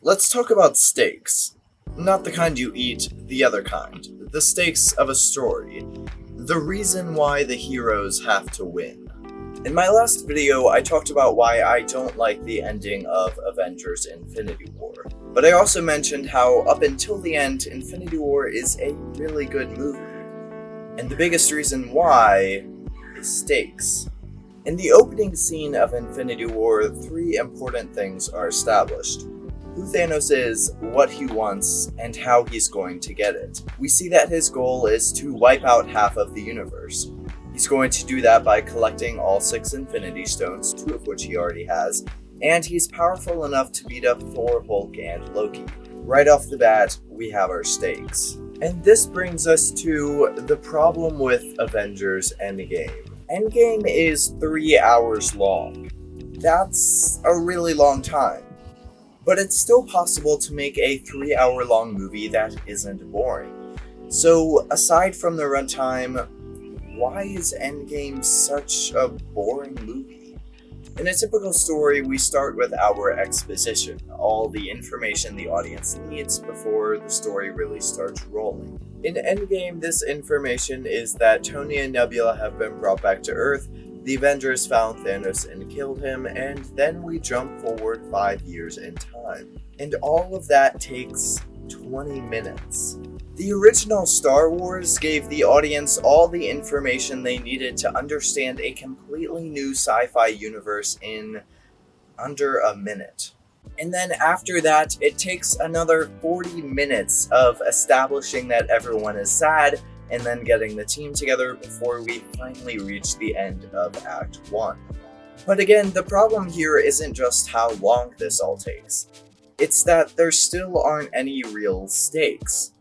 Let's talk about steaks. Not the kind you eat, the other kind. The stakes of a story. The reason why the heroes have to win. In my last video, I talked about why I don't like the ending of Avengers Infinity War. But I also mentioned how, up until the end, Infinity War is a really good movie. And the biggest reason why is stakes. In the opening scene of Infinity War, three important things are established. Who Thanos is, what he wants, and how he's going to get it. We see that his goal is to wipe out half of the universe. He's going to do that by collecting all 6 Infinity Stones, 2 of which he already has, and he's powerful enough to beat up Thor, Hulk, and Loki. Right off the bat, we have our stakes. And this brings us to the problem with Avengers Endgame. Endgame is 3 hours long. That's a really long time. But it's still possible to make a 3-hour-long movie that isn't boring. So, aside from the runtime, why is Endgame such a boring movie? In a typical story, we start with our exposition, all the information the audience needs before the story really starts rolling. In Endgame, this information is that Tony and Nebula have been brought back to Earth, the Avengers found Thanos and killed him, and then we jump forward 5 years in time. And all of that takes 20 minutes. The original Star Wars gave the audience all the information they needed to understand a completely new sci-fi universe in under a minute. And then after that, it takes another 40 minutes of establishing that everyone is sad and then getting the team together before we finally reach the end of Act 1. But again, the problem here isn't just how long this all takes. It's that there still aren't any real stakes.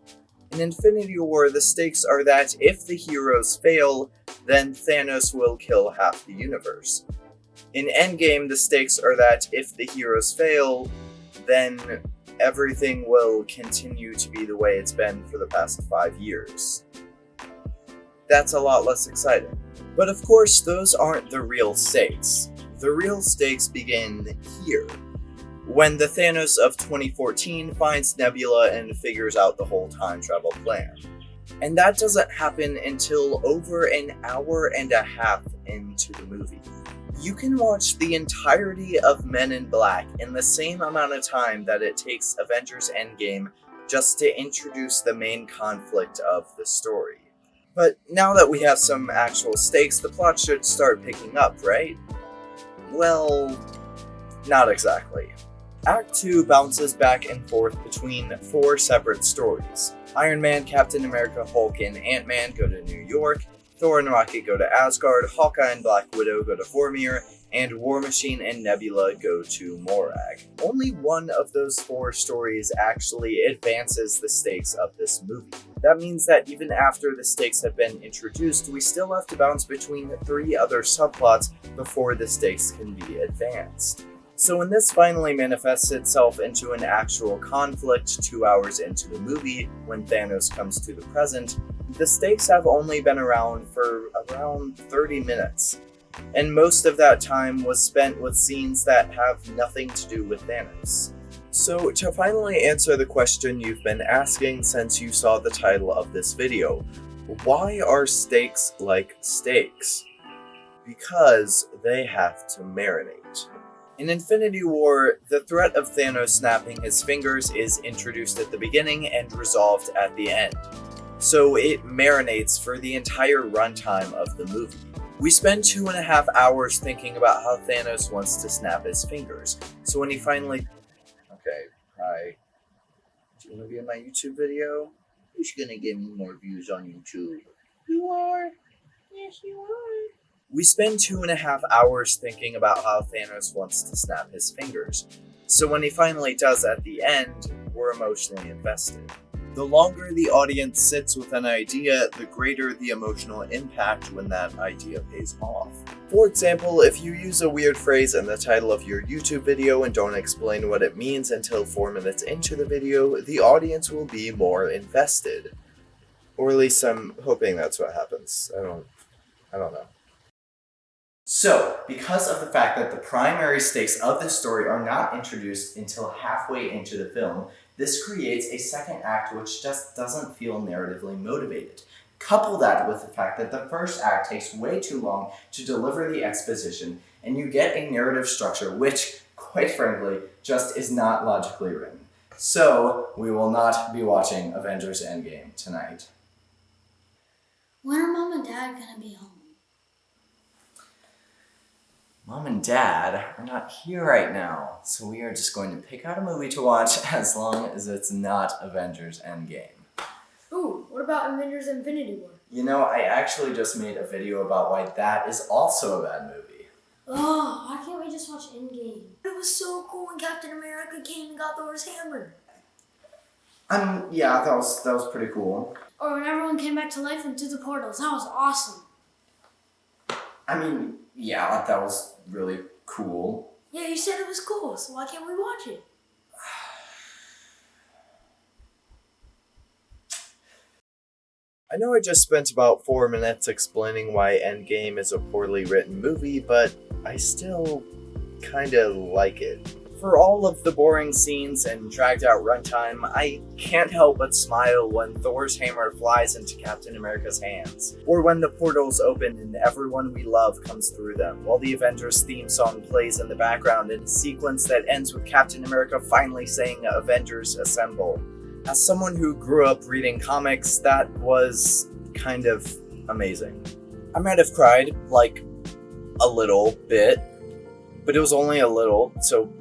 In Infinity War, the stakes are that if the heroes fail, then Thanos will kill half the universe. In Endgame, the stakes are that if the heroes fail, then everything will continue to be the way it's been for the past 5 years. That's a lot less exciting. But of course, those aren't the real stakes. The real stakes begin here, when the Thanos of 2014 finds Nebula and figures out the whole time travel plan. And that doesn't happen until over an hour and a half into the movie. You can watch the entirety of Men in Black in the same amount of time that it takes Avengers Endgame just to introduce the main conflict of the story. But now that we have some actual stakes, the plot should start picking up, right? Well, not exactly. Act 2 bounces back and forth between 4 separate stories. Iron Man, Captain America, Hulk, and Ant-Man go to New York, Thor and Rocket go to Asgard, Hawkeye and Black Widow go to Vormir, and War Machine and Nebula go to Morag. Only one of those 4 stories actually advances the stakes of this movie. That means that even after the stakes have been introduced, we still have to bounce between 3 other subplots before the stakes can be advanced. So when this finally manifests itself into an actual conflict 2 hours into the movie, when Thanos comes to the present, the stakes have only been around for around 30 minutes. And most of that time was spent with scenes that have nothing to do with Thanos. So to finally answer the question you've been asking since you saw the title of this video, why are stakes like steaks? Because they have to marinate. In Infinity War, the threat of Thanos snapping his fingers is introduced at the beginning and resolved at the end. So it marinates for the entire runtime of the movie. We spend 2.5 hours thinking about how Thanos wants to snap his fingers. So when he finally... Okay, hi. Do you want to be in my YouTube video? Who's gonna give me more views on YouTube? You are? Yes, you are. We spend 2.5 hours thinking about how Thanos wants to snap his fingers. So when he finally does at the end, we're emotionally invested. The longer the audience sits with an idea, the greater the emotional impact when that idea pays off. For example, if you use a weird phrase in the title of your YouTube video and don't explain what it means until 4 minutes into the video, the audience will be more invested. Or at least I'm hoping that's what happens. I don't know. So, because of the fact that the primary stakes of this story are not introduced until halfway into the film, this creates a second act which just doesn't feel narratively motivated. Couple that with the fact that the first act takes way too long to deliver the exposition, and you get a narrative structure which, quite frankly, just is not logically written. So, we will not be watching Avengers Endgame tonight. When are Mom and Dad gonna be home? Mom and Dad are not here right now, so we are just going to pick out a movie to watch as long as it's not Avengers Endgame. Ooh, what about Avengers Infinity War? You know, I actually just made a video about why that is also a bad movie. Oh, why can't we just watch Endgame? It was so cool when Captain America came and got Thor's hammer. Yeah, that was pretty cool. Or when everyone came back to life and through the portals. That was awesome. Yeah, that was really cool. Yeah, you said it was cool, so why can't we watch it? I know I just spent about 4 minutes explaining why Endgame is a poorly written movie, but I still kinda like it. For all of the boring scenes and dragged out runtime, I can't help but smile when Thor's hammer flies into Captain America's hands, or when the portals open and everyone we love comes through them, while the Avengers theme song plays in the background in a sequence that ends with Captain America finally saying "Avengers Assemble." As someone who grew up reading comics, that was kind of amazing. I might have cried, like, a little bit, but it was only a little, so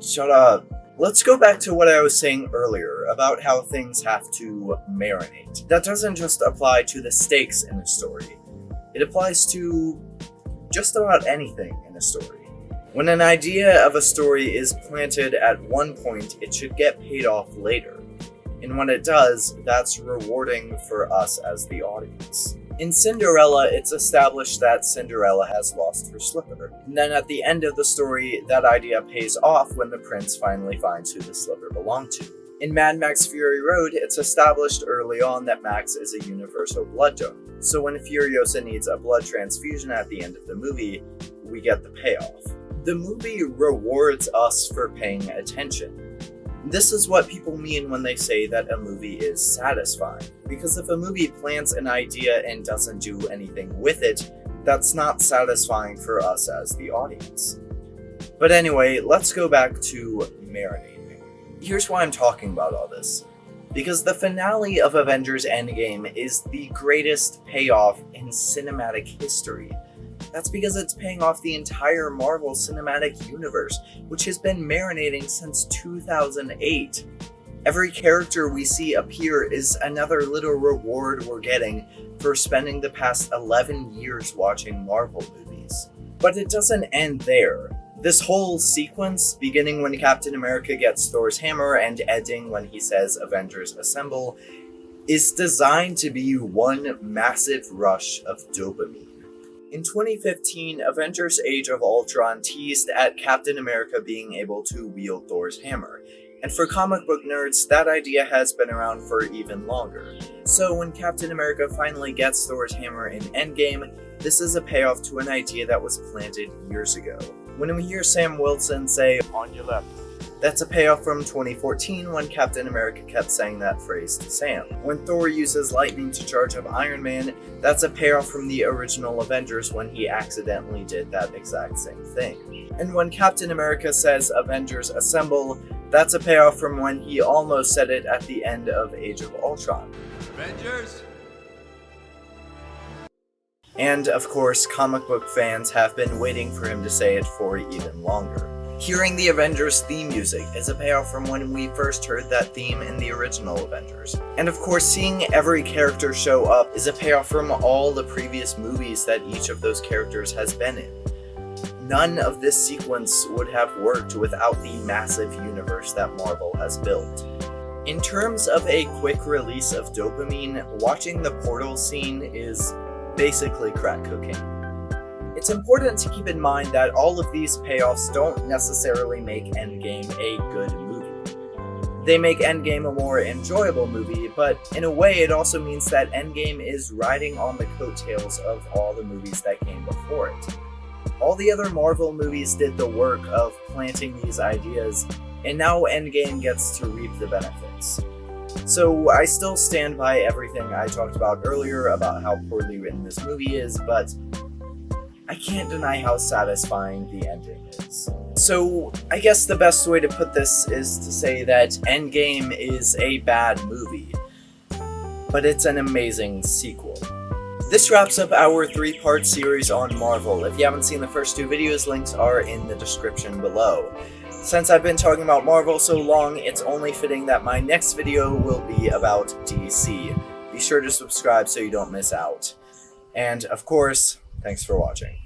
shut up. Let's go back to what I was saying earlier about how things have to marinate. That doesn't just apply to the stakes in a story. It applies to just about anything in a story. When an idea of a story is planted at one point, it should get paid off later. And when it does, that's rewarding for us as the audience. In Cinderella, it's established that Cinderella has lost her slipper. And then at the end of the story, that idea pays off when the prince finally finds who the slipper belonged to. In Mad Max Fury Road, it's established early on that Max is a universal blood donor. So when Furiosa needs a blood transfusion at the end of the movie, we get the payoff. The movie rewards us for paying attention. This is what people mean when they say that a movie is satisfying. Because if a movie plants an idea and doesn't do anything with it, that's not satisfying for us as the audience. But anyway, let's go back to marinating. Here's why I'm talking about all this. Because the finale of Avengers Endgame is the greatest payoff in cinematic history. That's because it's paying off the entire Marvel Cinematic Universe, which has been marinating since 2008. Every character we see appear is another little reward we're getting for spending the past 11 years watching Marvel movies. But it doesn't end there. This whole sequence, beginning when Captain America gets Thor's hammer and ending when he says "Avengers Assemble," is designed to be one massive rush of dopamine. In 2015, Avengers Age of Ultron teased at Captain America being able to wield Thor's hammer, and for comic book nerds, that idea has been around for even longer. So when Captain America finally gets Thor's hammer in Endgame, this is a payoff to an idea that was planted years ago. When we hear Sam Wilson say, "On your left," that's a payoff from 2014 when Captain America kept saying that phrase to Sam. When Thor uses lightning to charge up Iron Man, that's a payoff from the original Avengers when he accidentally did that exact same thing. And when Captain America says "Avengers Assemble," that's a payoff from when he almost said it at the end of Age of Ultron. Avengers! And of course, comic book fans have been waiting for him to say it for even longer. Hearing the Avengers theme music is a payoff from when we first heard that theme in the original Avengers. And of course, seeing every character show up is a payoff from all the previous movies that each of those characters has been in. None of this sequence would have worked without the massive universe that Marvel has built. In terms of a quick release of dopamine, watching the portal scene is basically crack cocaine. It's important to keep in mind that all of these payoffs don't necessarily make Endgame a good movie. They make Endgame a more enjoyable movie, but in a way it also means that Endgame is riding on the coattails of all the movies that came before it. All the other Marvel movies did the work of planting these ideas, and now Endgame gets to reap the benefits. So I still stand by everything I talked about earlier about how poorly written this movie is, but I can't deny how satisfying the ending is. So I guess the best way to put this is to say that Endgame is a bad movie, but it's an amazing sequel. This wraps up our 3-part series on Marvel. If you haven't seen the first 2 videos, links are in the description below. Since I've been talking about Marvel so long, it's only fitting that my next video will be about DC. Be sure to subscribe so you don't miss out. And of course, thanks for watching.